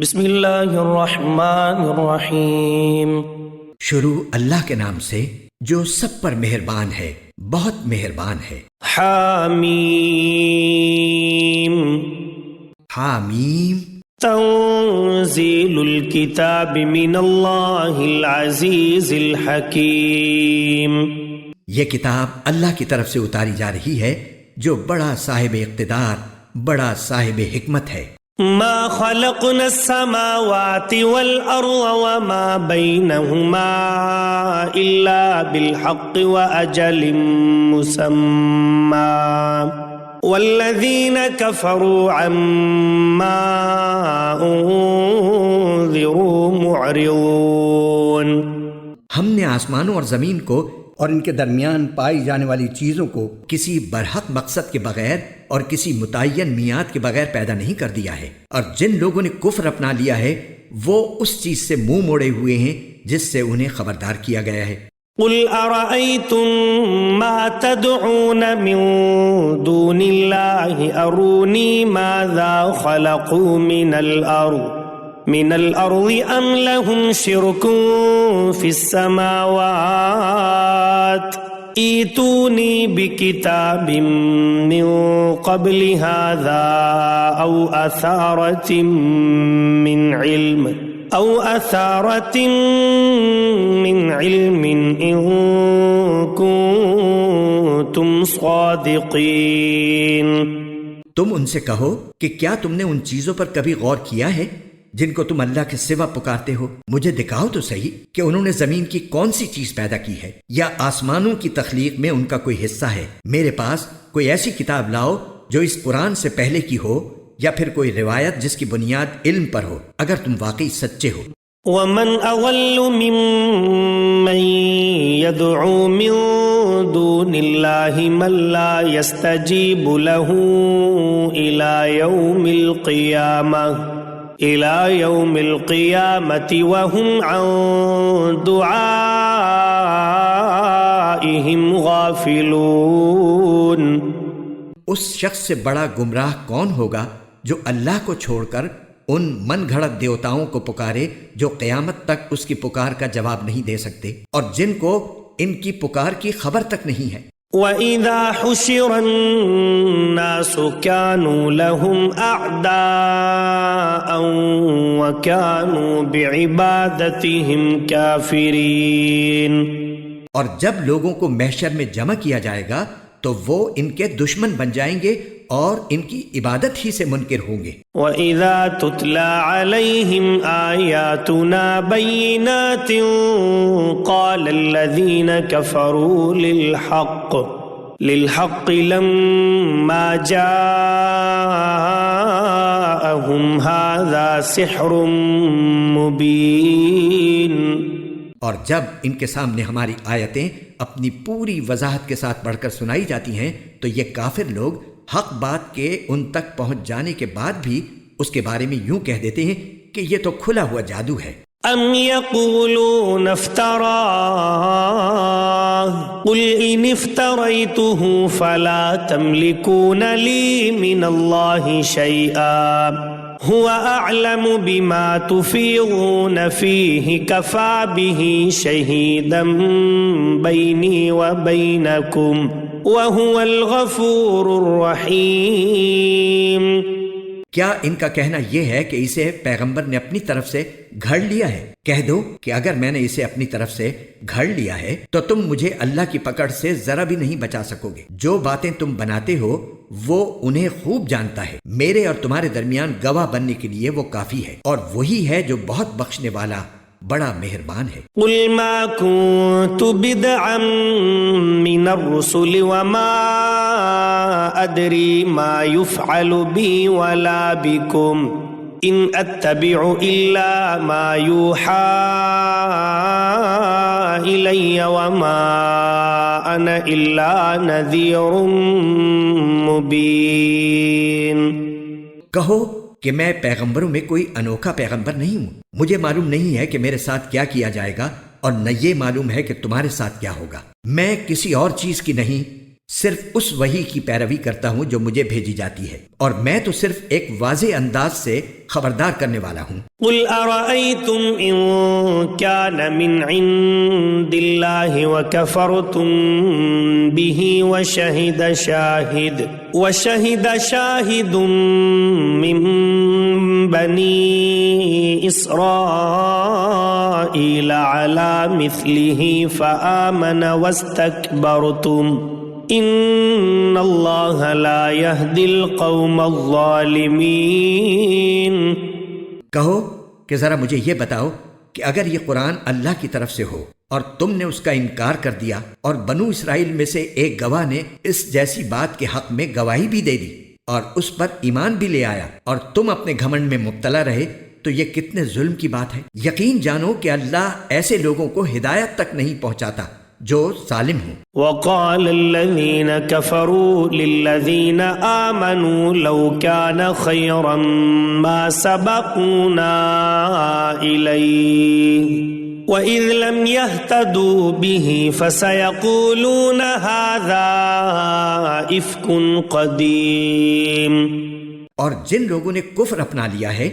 بسم اللہ الرحمن الرحیم۔ شروع اللہ کے نام سے جو سب پر مہربان ہے، بہت مہربان ہے۔ حامیم۔ حامیم۔ تنزیل الکتاب من اللہ العزیز الحکیم۔ یہ کتاب اللہ کی طرف سے اتاری جا رہی ہے جو بڑا صاحب اقتدار، بڑا صاحب حکمت ہے۔ ما خلقنا السماوات والأرض وما بينهما إلا بالحق وأجل مسمى والذين كفروا عما أنذروا معرضون۔ ہم نے آسمانوں اور زمین کو اور ان کے درمیان پائی جانے والی چیزوں کو کسی برحق مقصد کے بغیر اور کسی متعین میعاد کے بغیر پیدا نہیں کر دیا ہے، اور جن لوگوں نے کفر اپنا لیا ہے وہ اس چیز سے منہ موڑے ہوئے ہیں جس سے انہیں خبردار کیا گیا ہے۔ قل ارأيتم ما تدعون من دون الله اروني ماذا خلقوا من الأرض ام لهم شرك في السماوات ایتونی بکتاب من قبل هذا او اثارة من علم ان کنتم صادقین۔ تم ان سے کہو کہ کیا تم نے ان چیزوں پر کبھی غور کیا ہے جن کو تم اللہ کے سوا پکارتے ہو؟ مجھے دکھاؤ تو صحیح کہ انہوں نے زمین کی کون سی چیز پیدا کی ہے، یا آسمانوں کی تخلیق میں ان کا کوئی حصہ ہے۔ میرے پاس کوئی ایسی کتاب لاؤ جو اس قرآن سے پہلے کی ہو، یا پھر کوئی روایت جس کی بنیاد علم پر ہو، اگر تم واقعی سچے ہو۔ ومن اضل ممن يدعو من دون الله من لا يستجيب له الى يوم القيامة وهم عن دعائهم غافلون۔ اس شخص سے بڑا گمراہ کون ہوگا جو اللہ کو چھوڑ کر ان من گھڑت دیوتاؤں کو پکارے جو قیامت تک اس کی پکار کا جواب نہیں دے سکتے، اور جن کو ان کی پکار کی خبر تک نہیں ہے۔ وَإِذَا حُشِرَ النَّاسُ كَانُوا لَهُمْ أَعْدَاءً وَكَانُوا بِعِبَادَتِهِمْ كَافِرِينَ۔ اور جب لوگوں کو محشر میں جمع کیا جائے گا تو وہ ان کے دشمن بن جائیں گے اور ان کی عبادت ہی سے منکر ہوں گے۔ وَإِذَا تُتْلَى عَلَيْهِمْ آيَاتُنَا بَيِّنَاتٍ قَالَ الَّذِينَ كَفَرُوا لِلْحَقِّ لَمَّا جَاءَهُمْ هَذَا سِحْرٌ مُبِينٌ۔ اور جب ان کے سامنے ہماری آیتیں اپنی پوری وضاحت کے ساتھ پڑھ کر سنائی جاتی ہیں تو یہ کافر لوگ حق بات کے ان تک پہنچ جانے کے بعد بھی اس کے بارے میں یوں کہہ دیتے ہیں کہ یہ تو کھلا ہوا جادو ہے۔ ام یقولون افتراہ قل ان افتریتہ فلا تملکون لی من اللہ شیئا هو اعلم بما تفیضون فیہ کفا بہ شہیدا بینی وبینکم وَهُوَ الْغَفُورُ الرَّحِيمُ۔ کیا ان کا کہنا یہ ہے کہ اسے پیغمبر نے اپنی طرف سے گھڑ لیا ہے؟ کہہ دو کہ اگر میں نے اسے اپنی طرف سے گھڑ لیا ہے تو تم مجھے اللہ کی پکڑ سے ذرا بھی نہیں بچا سکو گے۔ جو باتیں تم بناتے ہو وہ انہیں خوب جانتا ہے، میرے اور تمہارے درمیان گواہ بننے کے لیے وہ کافی ہے، اور وہی ہے جو بہت بخشنے والا بڑا مہربان ہے۔ قل ما كنت بدعا من الرسل وما ادری ما يفعل بي ولا بكم ان اتبع الا ما يوحى الي وما انا الا نذير مبين۔ کہو کہ میں پیغمبروں میں کوئی انوکھا پیغمبر نہیں ہوں، مجھے معلوم نہیں ہے کہ میرے ساتھ کیا کیا جائے گا، اور نہ یہ معلوم ہے کہ تمہارے ساتھ کیا ہوگا۔ میں کسی اور چیز کی نہیں صرف اس وحی کی پیروی کرتا ہوں جو مجھے بھیجی جاتی ہے، اور میں تو صرف ایک واضح انداز سے خبردار کرنے والا ہوں۔ قل ارأيتم ان كان من عند الله وكفرتم به وشهد شاهد من بني إسرائيل على مثله فآمن واستكبرتم ان اللہ لا يهدي القوم الظالمین۔ کہو کہ ذرا مجھے یہ بتاؤ کہ اگر یہ قرآن اللہ کی طرف سے ہو اور تم نے اس کا انکار کر دیا اور بنو اسرائیل میں سے ایک گواہ نے اس جیسی بات کے حق میں گواہی بھی دے دی اور اس پر ایمان بھی لے آیا اور تم اپنے گھمنڈ میں مبتلا رہے، تو یہ کتنے ظلم کی بات ہے۔ یقین جانو کہ اللہ ایسے لوگوں کو ہدایت تک نہیں پہنچاتا جو ظالم ہوں۔ وقال الذين كفروا للذين آمنوا لو كان خيرا ما سبقونا إليه وإذ لم يهتدوا به فسيقولون هذا إفك قديم۔ اور جن لوگوں نے کفر اپنا لیا ہے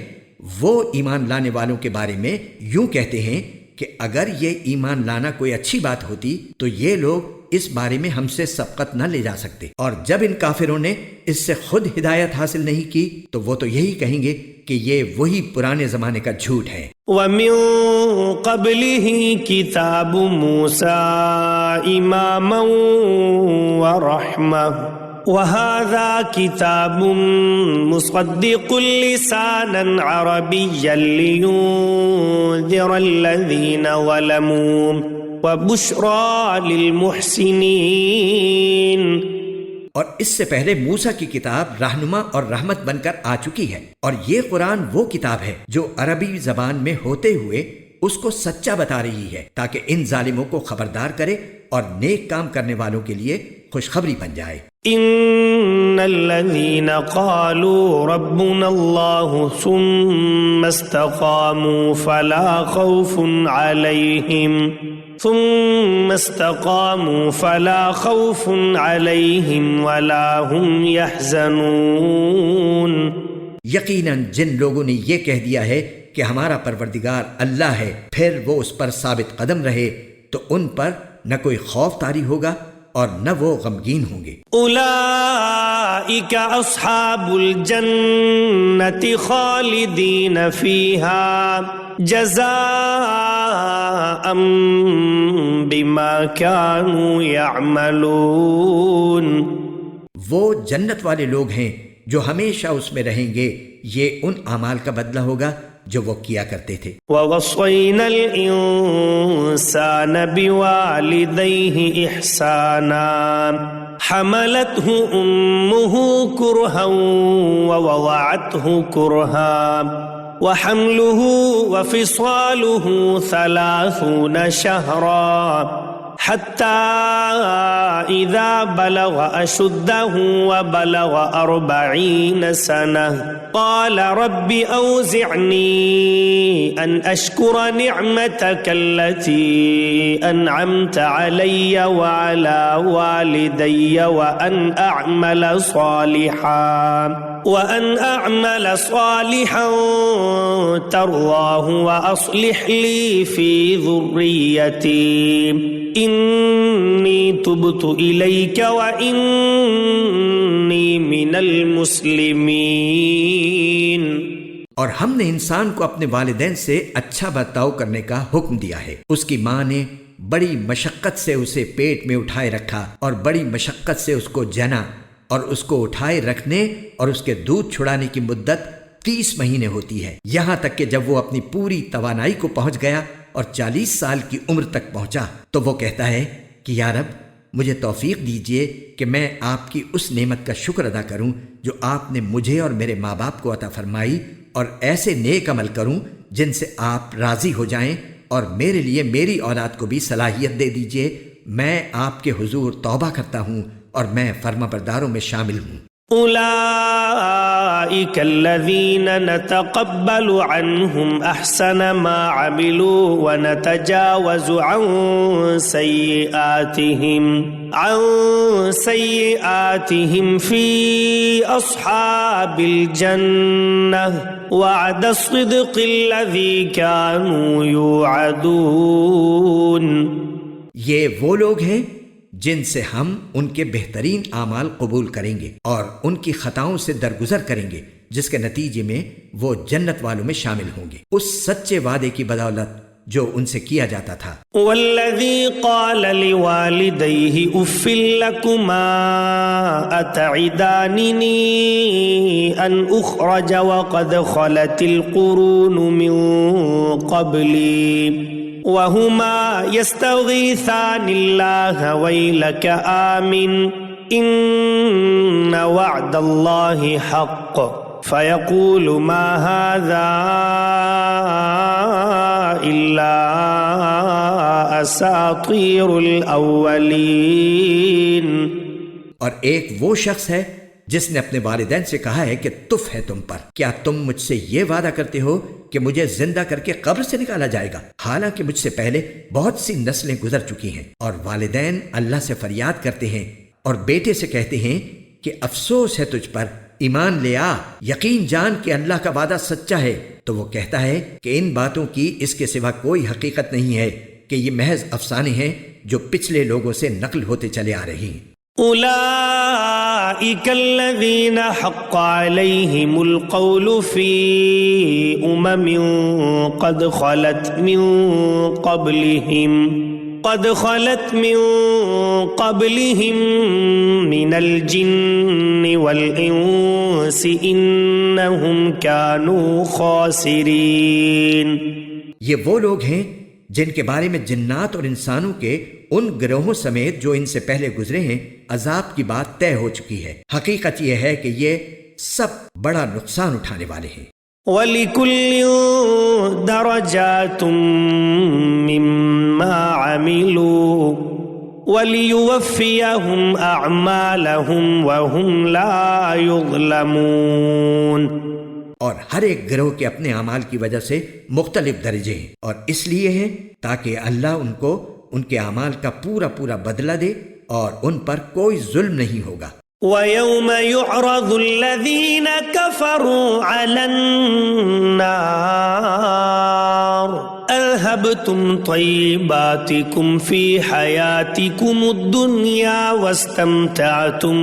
وہ ایمان لانے والوں کے بارے میں یوں کہتے ہیں کہ اگر یہ ایمان لانا کوئی اچھی بات ہوتی تو یہ لوگ اس بارے میں ہم سے سبقت نہ لے جا سکتے، اور جب ان کافروں نے اس سے خود ہدایت حاصل نہیں کی تو وہ تو یہی کہیں گے کہ یہ وہی پرانے زمانے کا جھوٹ ہے۔ وَمِن قَبْلِهِ كِتَابُ مُوسَى إِمَامًا وَرَحْمَةً وَهَذَا كِتَابٌ مُصَدِّقٌ لِسَانًا عَرَبِيًّا لِيُنذِرَ الَّذِينَ ظَلَمُوا وَبُشْرَى لِلْمُحْسِنِينَ۔ اور اس سے پہلے موسیٰ کی کتاب رہنما اور رحمت بن کر آ چکی ہے، اور یہ قرآن وہ کتاب ہے جو عربی زبان میں ہوتے ہوئے اس کو سچا بتا رہی ہے تاکہ ان ظالموں کو خبردار کرے اور نیک کام کرنے والوں کے لیے خوشخبری بن جائے۔ ان الذين قالوا ربنا الله ثم استقاموا فلا خوف عليهم ولا هم يحزنون۔ یقیناً جن لوگوں نے یہ کہہ دیا ہے کہ ہمارا پروردگار اللہ ہے پھر وہ اس پر ثابت قدم رہے تو ان پر نہ کوئی خوف طاری ہوگا اور نہ وہ غمگین ہوں گے۔ اولئک اصحاب الجنة خالدین فیہا جزاء بما كانوا يعملون۔ وہ جنت والے لوگ ہیں جو ہمیشہ اس میں رہیں گے، یہ ان اعمال کا بدلہ ہوگا جو وہ کیا کرتے تھے۔ وَوَصَّيْنَا الْإِنسَانَ بِوَالِدَيْهِ إِحْسَانًا حَمَلَتْهُ أُمُّهُ كُرْهًا وَوَضَعَتْهُ كُرْهًا وَحَمْلُهُ وَفِصَالُهُ 30 شهرا حتى إذا بلغ أشده وبلغ 40 سنة قال رب أوزعني أن أشكر نعمتك التي أنعمت علي وعلى والدي وأن أعمل صالحا ترضاه وأصلح لي في ذريتي انی تبت الیک وانی من المسلمین۔ اور ہم نے انسان کو اپنے والدین سے اچھا برتاؤ کرنے کا حکم دیا ہے۔ اس کی ماں نے بڑی مشقت سے اسے پیٹ میں اٹھائے رکھا اور بڑی مشقت سے اس کو جنا، اور اس کو اٹھائے رکھنے اور اس کے دودھ چھڑانے کی مدت 30 مہینے ہوتی ہے، یہاں تک کہ جب وہ اپنی پوری توانائی کو پہنچ گیا اور 40 سال کی عمر تک پہنچا تو وہ کہتا ہے کہ یا رب مجھے توفیق دیجئے کہ میں آپ کی اس نعمت کا شکر ادا کروں جو آپ نے مجھے اور میرے ماں باپ کو عطا فرمائی، اور ایسے نیک عمل کروں جن سے آپ راضی ہو جائیں، اور میرے لیے میری اولاد کو بھی صلاحیت دے دیجئے۔ میں آپ کے حضور توبہ کرتا ہوں اور میں فرما برداروں میں شامل ہوں۔ أولئك الذين نتقبل عنهم أحسن ما عملوا ونتجاوز عن سيئاتهم في أصحاب الجنة وعد الصدق الذي كانوا يوعدون. یہ وہ لوگ ہیں جن سے ہم ان کے بہترین اعمال قبول کریں گے اور ان کی خطاؤں سے درگزر کریں گے، جس کے نتیجے میں وہ جنت والوں میں شامل ہوں گے اس سچے وعدے کی بدولت جو ان سے کیا جاتا تھا. والذی قال لوالدیہ اف لکما اتعداننی ان اخرج وقد خلت القرون من قبلی وهما يستغيثان الله ويلك آمن إن وعد الله حق فيقول ما هذا إلا أساطير الأولين. اور ایک وہ شخص ہے جس نے اپنے والدین سے کہا ہے کہ تف ہے تم پر، کیا تم مجھ سے یہ وعدہ کرتے ہو کہ مجھے زندہ کر کے قبر سے نکالا جائے گا، حالانکہ مجھ سے پہلے بہت سی نسلیں گزر چکی ہیں. اور والدین اللہ سے فریاد کرتے ہیں اور بیٹے سے کہتے ہیں کہ افسوس ہے تجھ پر، ایمان لے آ، یقین جان کہ اللہ کا وعدہ سچا ہے. تو وہ کہتا ہے کہ ان باتوں کی اس کے سوا کوئی حقیقت نہیں ہے، کہ یہ محض افسانے ہیں جو پچھلے لوگوں سے نقل ہوتے چلے آ رہے ہیں. أولئك الذين حق عليهم القول في قد خلت من قبلهم من الجن والإنس إنهم كانوا خاسرين. یہ وہ لوگ ہیں جن کے بارے میں جنات اور انسانوں کے ان گروہوں سمیت جو ان سے پہلے گزرے ہیں عذاب کی بات طے ہو چکی ہے. حقیقت یہ ہے کہ یہ سب بڑا نقصان اٹھانے والے ہیں. وَلِكُلٍّ دَرَجَاتٌ مِّمَّا عَمِلُوا وَلِيُوَفِّيَهُمْ أَعْمَالَهُمْ وَهُمْ لَا يُظْلَمُونَ. اور ہر ایک گروہ کے اپنے اعمال کی وجہ سے مختلف درجے ہیں، اور اس لیے ہیں تاکہ اللہ ان کو ان کے اعمال کا پورا پورا بدلہ دے اور ان پر کوئی ظلم نہیں ہوگا. وَيَوْمَ يُعْرَضُ الَّذِينَ كَفَرُوا عَلَى النَّارِ أَذْهَبْتُمْ طَيِّبَاتِكُمْ فِي حَيَاتِكُمُ الدُّنْيَا وَاسْتَمْتَعْتُمْ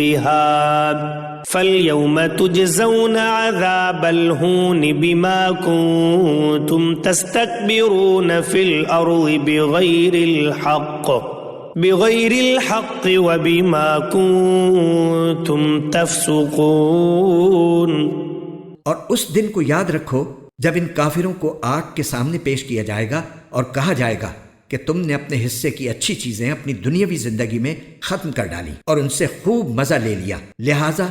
بِهَا فَالْيَوْمَ تُجْزَوْنَ عَذَابَ الْهُونِ بِمَا كُنتُمْ تَسْتَكْبِرُونَ فِي الْأَرْضِ بغير الحق وبما كنتم تفسقون. اور اس دن کو یاد رکھو جب ان کافروں کو آگ کے سامنے پیش کیا جائے گا اور کہا جائے گا کہ تم نے اپنے حصے کی اچھی چیزیں اپنی دنیاوی زندگی میں ختم کر ڈالی اور ان سے خوب مزہ لے لیا، لہٰذا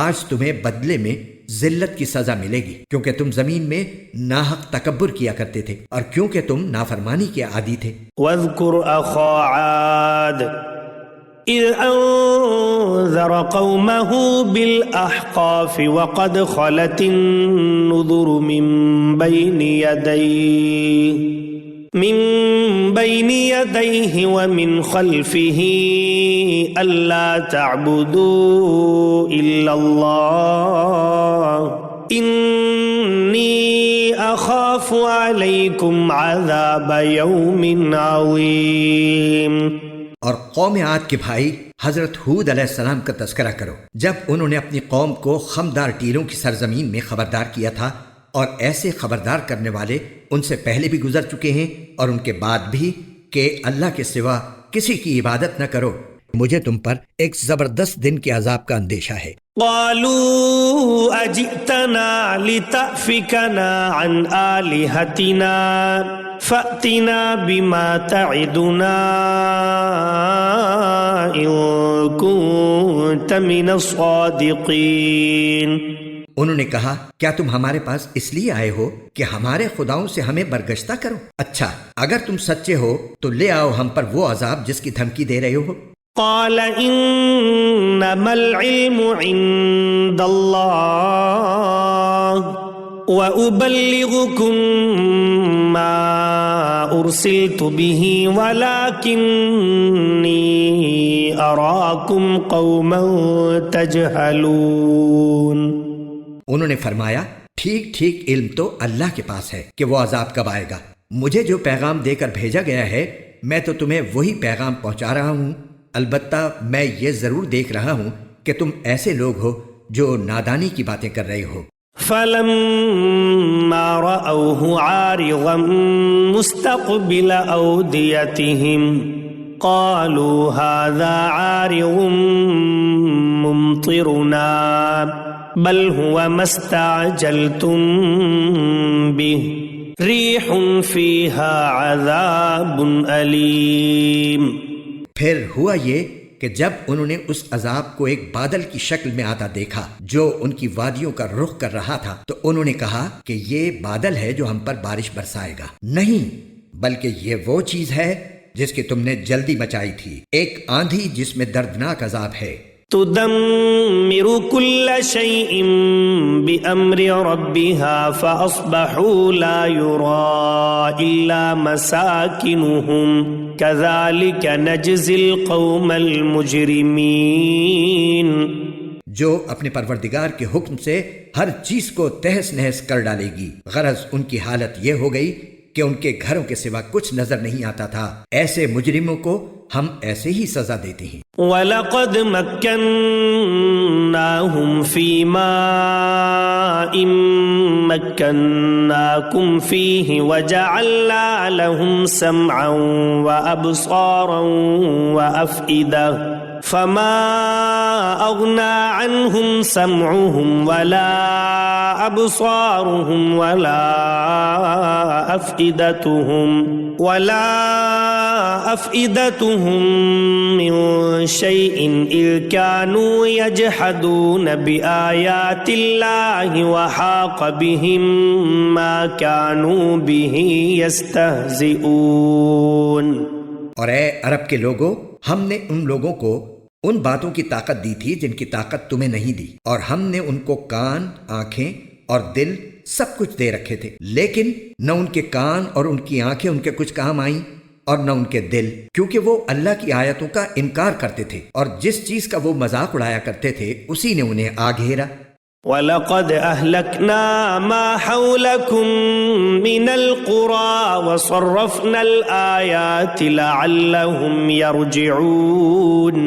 آج تمہیں بدلے میں ذلت کی سزا ملے گی، کیونکہ تم زمین میں ناحق تکبر کیا کرتے تھے اور کیونکہ تم نافرمانی کے عادی تھے. واذکر اخا عاد اذ انذر قومه بالاحقاف وقد خلت النذر من بين يديه ومن خلفه ألا تعبدوا إلا الله إني أخاف عليكم عذاب يوم عظيم. اور قوم عاد کے بھائی حضرت ہود علیہ السلام کا تذکرہ کرو جب انہوں نے اپنی قوم کو خمدار ٹیلوں کی سرزمین میں خبردار کیا تھا، اور ایسے خبردار کرنے والے ان سے پہلے بھی گزر چکے ہیں اور ان کے بعد بھی، کہ اللہ کے سوا کسی کی عبادت نہ کرو. مجھے تم پر ایک زبردست دن کے عذاب کا اندیشہ ہے. قالوا اجئتنا لتأفكنا عن آلهتنا فأتنا بما تعدنا إن كنت من الصادقين. انہوں نے کہا کیا تم ہمارے پاس اس لیے آئے ہو کہ ہمارے خداؤں سے ہمیں برگشتہ کرو؟ اچھا اگر تم سچے ہو تو لے آؤ ہم پر وہ عذاب جس کی دھمکی دے رہے ہو. قال إنما العلم عند الله وأبلغكم ما أرسلت به ولكني أراكم قوما تجهلون. انہوں نے فرمایا ٹھیک ٹھیک علم تو اللہ کے پاس ہے کہ وہ عذاب کب آئے گا. مجھے جو پیغام دے کر بھیجا گیا ہے میں تو تمہیں وہی پیغام پہنچا رہا ہوں. البتہ میں یہ ضرور دیکھ رہا ہوں کہ تم ایسے لوگ ہو جو نادانی کی باتیں کر رہے ہو. فلما رأوه عارضا مستقبل أوديتهم قالوا هذا عارض ممطرنا بل هو ما استعجلتم به ريح فيها عذاب أليم. پھر ہوا یہ کہ جب انہوں نے اس عذاب کو ایک بادل کی شکل میں آتا دیکھا جو ان کی وادیوں کا رخ کر رہا تھا تو انہوں نے کہا کہ یہ بادل ہے جو ہم پر بارش برسائے گا. نہیں بلکہ یہ وہ چیز ہے جس کی تم نے جلدی مچائی تھی، ایک آندھی جس میں دردناک عذاب ہے. تدمر كل شيء بأمر ربها فأصبحوا لا يرى إلا مساكنهم كذلك نجزي القوم المجرمين. جو اپنے پروردگار کے حکم سے ہر چیز کو تہس نہس کر ڈالے گی. غرض ان کی حالت یہ ہو گئی کہ ان کے گھروں کے سوا کچھ نظر نہیں آتا تھا. ایسے مجرموں کو ہم ایسے ہی سزا دیتے ہیں. وَلَقَدْ مَكَّنَّاهُمْ فِي مَاءٍ مَكَّنَّاكُمْ فِيهِ وَجَعَلْنَا لَهُمْ سَمْعًا وَأَبْصَارًا وَأَفْئِدَةً فَمَا أَغْنَى عَنْهُمْ سَمْعُهُمْ وَلَا أَبْصَارُهُمْ وَلَا أَفْئِدَتُهُمْ مِنْ شَيْءٍ إِذْ كَانُوا يَجْحَدُونَ بِآيَاتِ اللَّهِ وَحَاقَ بِهِمْ مَا كَانُوا بِهِ يَسْتَهْزِئُونَ. اور اے عرب کے لوگوں، ہم نے ان لوگوں کو ان باتوں کی طاقت دی تھی جن کی طاقت تمہیں نہیں دی، اور ہم نے ان کو کان، آنکھیں اور دل سب کچھ دے رکھے تھے، لیکن نہ ان کے کان اور ان کی آنکھیں ان کے کچھ کام آئیں اور نہ ان کے دل، کیونکہ وہ اللہ کی آیتوں کا انکار کرتے تھے اور جس چیز کا وہ مذاق اڑایا کرتے تھے اسی نے انہیں آ گھیرا. وَلَقَدْ أَهْلَكْنَا مَا حَوْلَكُمْ مِنَ الْقُرَى وَصَرَّفْنَا الْآيَاتِ لَعَلَّهُمْ يَرْجِعُونَ.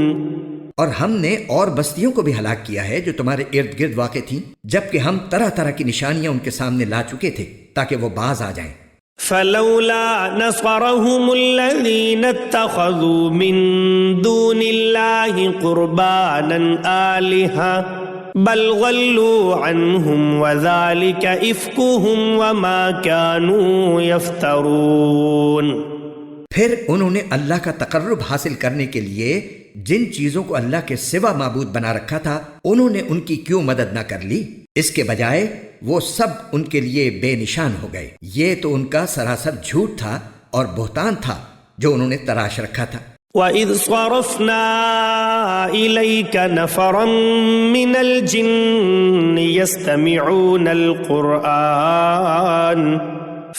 اور ہم نے اور بستیوں کو بھی ہلاک کیا ہے جو تمہارے ارد گرد واقع تھیں، جبکہ ہم طرح طرح کی نشانیاں ان کے سامنے لا چکے تھے تاکہ وہ باز آ جائیں. فلولا نصرهم الذين اتخذوا من دون الله قربانا آلهة بل ضلوا عنهم وذلك إفكهم وما كانوا يفترون. پھر انہوں نے اللہ کا تقرب حاصل کرنے کے لیے جن چیزوں کو اللہ کے سوا معبود بنا رکھا تھا انہوں نے ان کی کیوں مدد نہ کر لی؟ اس کے بجائے وہ سب ان کے لیے بے نشان ہو گئے. یہ تو ان کا سراسر جھوٹ تھا اور بہتان تھا جو انہوں نے تراش رکھا تھا. وَإِذْ صَرَفْنَا إِلَيْكَ نَفَرًا مِّنَ الْجِنِّ يَسْتَمِعُونَ الْقُرْآنَ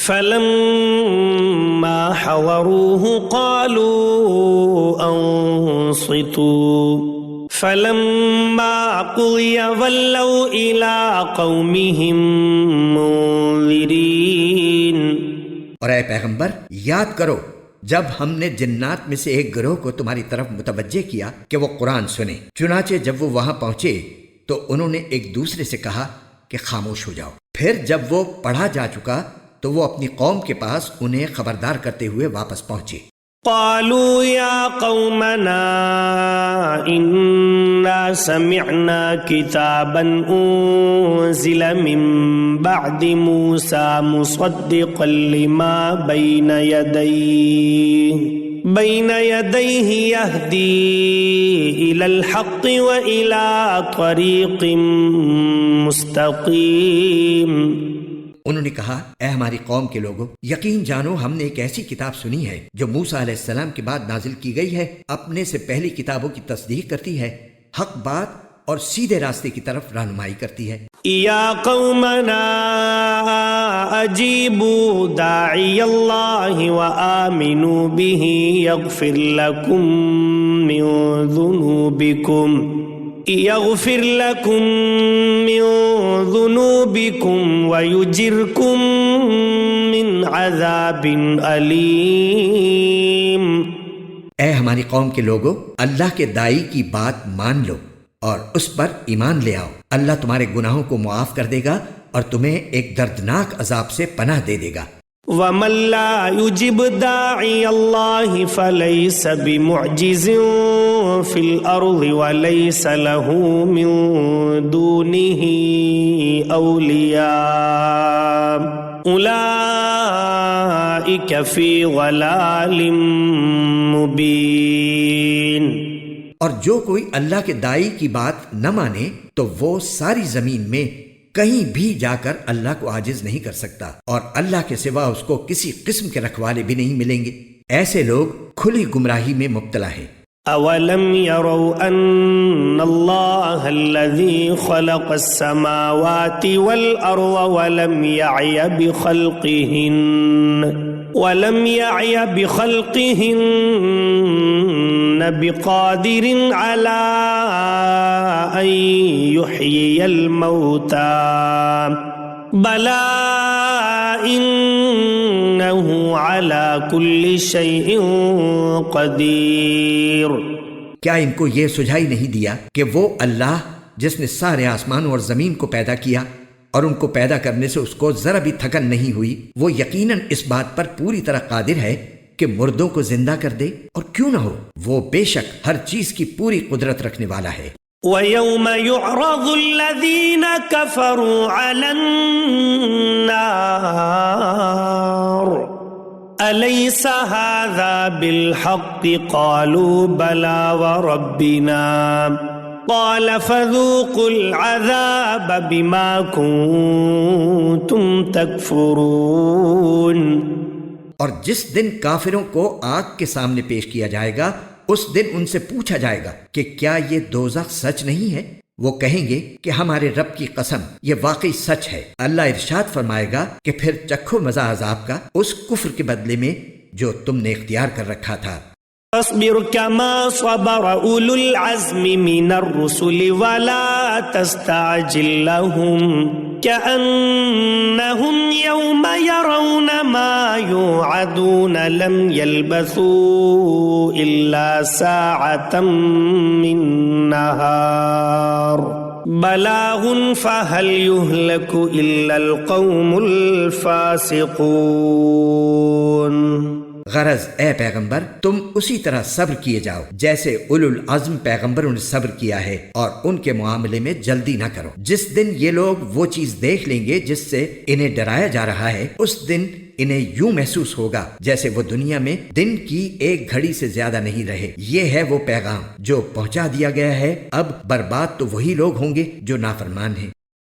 فَلَمَّا حَضَرُوهُ قَالُوا أَنصِتُوا فَلَمَّا قُضِيَ وَلَّوْا إِلَىٰ قَوْمِهِمْ مُنذِرِينَ. اور اے پیغمبر یاد کرو جب ہم نے جنات میں سے ایک گروہ کو تمہاری طرف متوجہ کیا کہ وہ قرآن سنیں، چنانچہ جب وہ وہاں پہنچے تو انہوں نے ایک دوسرے سے کہا کہ خاموش ہو جاؤ. پھر جب وہ پڑھا جا چکا تو وہ اپنی قوم کے پاس انہیں خبردار کرتے ہوئے واپس پہنچے. قالوا يا قومنا إنا سمعنا كتابا أنزل من بعد موسى مصدقا لما بين يديه يهدي إلى الحق وإلى طريق مستقيم. انہوں نے کہا اے ہماری قوم کے لوگوں، یقین جانو ہم نے ایک ایسی کتاب سنی ہے جو موسیٰ علیہ السلام کے بعد نازل کی گئی ہے، اپنے سے پہلی کتابوں کی تصدیق کرتی ہے، حق بات اور سیدھے راستے کی طرف رہنمائی کرتی ہے۔ یا قومنا اجیبوا داعی اللہ وآمنوا به یغفر لکم من ذنوبکم ویجرکم من عذاب علیم۔ اے ہماری قوم کے لوگوں، اللہ کے داعی کی بات مان لو اور اس پر ایمان لے آؤ، اللہ تمہارے گناہوں کو معاف کر دے گا اور تمہیں ایک دردناک عذاب سے پناہ دے دے گا۔ وَمَن لَّا يُجِبْ دَاعِيَ اللَّهِ فَلَيْسَ بِمُعْجِزٍ فِي الْأَرْضِ وَلَيْسَ لَهُ مِن دُونِهِ أَوْلِيَاءُ أُولَٰئِكَ فِي ضَلَالٍ مُّبِينٍ۔ اور جو کوئی اللہ کے داعی کی بات نہ مانے تو وہ ساری زمین میں کہیں بھی جا کر اللہ کو عاجز نہیں کر سکتا، اور اللہ کے سوا اس کو کسی قسم کے رکھوالے بھی نہیں ملیں گے۔ ایسے لوگ کھلی گمراہی میں مبتلا ہیں۔ اولم يروا ان اللہ الذي خلق السماوات والارض ولم يعي بخلقهن بقادر على ان يحيي الموتى بلى انه على كل شيء قدیر۔ کیا ان کو یہ سجھائی نہیں دیا کہ وہ اللہ جس نے سارے آسمانوں اور زمین کو پیدا کیا اور ان کو پیدا کرنے سے اس کو ذرا بھی تھکن نہیں ہوئی، وہ یقیناً اس بات پر پوری طرح قادر ہے کہ مردوں کو زندہ کر دے، اور کیوں نہ ہو، وہ بے شک ہر چیز کی پوری قدرت رکھنے والا ہے۔ وَيَوْمَ يُعْرَضُ الَّذِينَ كَفَرُوا عَلَى النَّارِ أَلَيْسَ هَذَا بِالْحَقِّ قَالُوا بَلَى وَرَبِّنَا قَالَ فَذُوقُوا الْعَذَابَ بِمَا كُنتُمْ تَكْفُرُونَ۔ اور جس دن کافروں کو آگ کے سامنے پیش کیا جائے گا، اس دن ان سے پوچھا جائے گا کہ کیا یہ دوزخ سچ نہیں ہے؟ وہ کہیں گے کہ ہمارے رب کی قسم یہ واقعی سچ ہے۔ اللہ ارشاد فرمائے گا کہ پھر چکھو مزہ عذاب کا اس کفر کے بدلے میں جو تم نے اختیار کر رکھا تھا۔ فاصبر كما صبر أولو العزم من الرسل ولا تستعجل لهم كأنهم يوم يرون ما يوعدون لم يلبثوا إلا ساعة من نهار بلاغ فهل يهلك إلا القوم الفاسقون۔ غرض اے پیغمبر تم اسی طرح صبر کیے جاؤ جیسے اولو العزم پیغمبروں نے صبر کیا ہے، اور ان کے معاملے میں جلدی نہ کرو۔ جس دن یہ لوگ وہ چیز دیکھ لیں گے جس سے انہیں ڈرایا جا رہا ہے، اس دن انہیں یوں محسوس ہوگا جیسے وہ دنیا میں دن کی ایک گھڑی سے زیادہ نہیں رہے۔ یہ ہے وہ پیغام جو پہنچا دیا گیا ہے، اب برباد تو وہی لوگ ہوں گے جو نافرمان ہیں۔